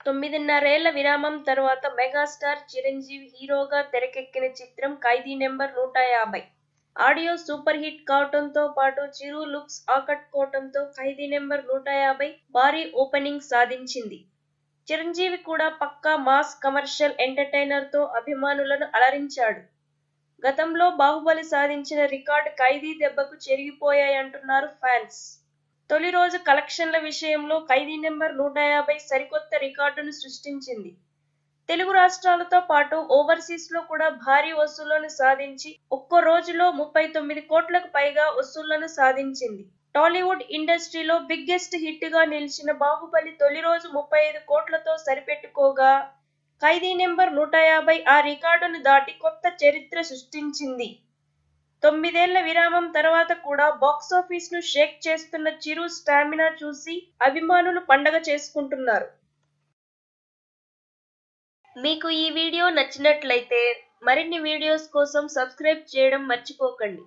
9.5 ఏళ్ల విరామం తర్వాత మెగాస్టార్ చిరంజీవి హీరోగా తెరకెక్కిన చిత్రం ఖైదీ నెంబర్ 150. ఆడియో సూపర్ హిట్ కావడంతో పాటు చిరు లుక్స్ ఆకట్టుకోవడంతో ఖైదీ నెంబర్ 150 భారీ ఓపెనింగ్ సాధించింది. చిరంజీవి కూడా పక్కా మాస్ కమర్షియల్ ఎంటర్టైనర్ తో అభిమానులను అలరించాడు. గతంలో బాహుబలి సాధించిన రికార్డు ఖైదీ దెబ్బకు చెరిగిపోయాయంటున్నారు ఫ్యాన్స్. తొలి రోజు కలెక్షన్ల విషయంలో ఖైదీ నెంబర్ 150 సరికొత్త రికార్డును సృష్టించింది. తెలుగు రాష్ట్రాలతో పాటు ఓవర్సీస్ లో కూడా భారీ వసూళ్లను సాధించి ఒక్కో రోజులో 39 కోట్లకు పైగా వసూళ్లను సాధించింది. టాలీవుడ్ ఇండస్ట్రీలో బిగ్గెస్ట్ హిట్ గా నిలిచిన బాహుబలి తొలి రోజు 35 కోట్లతో సరిపెట్టుకోగా ఖైదీ నెంబర్ 150 ఆ రికార్డును దాటి కొత్త చరిత్ర సృష్టించింది. 9 ఏళ్ల విరామం తర్వాత కూడా బాక్సాఫీస్ ను షేక్ చేస్తున్న చిరు స్టామినా చూసి అభిమానులు పండగ చేసుకుంటున్నారు. మీకు ఈ వీడియో నచ్చినట్లయితే మరిన్ని వీడియోస్ కోసం సబ్స్క్రైబ్ చేయడం మర్చిపోకండి.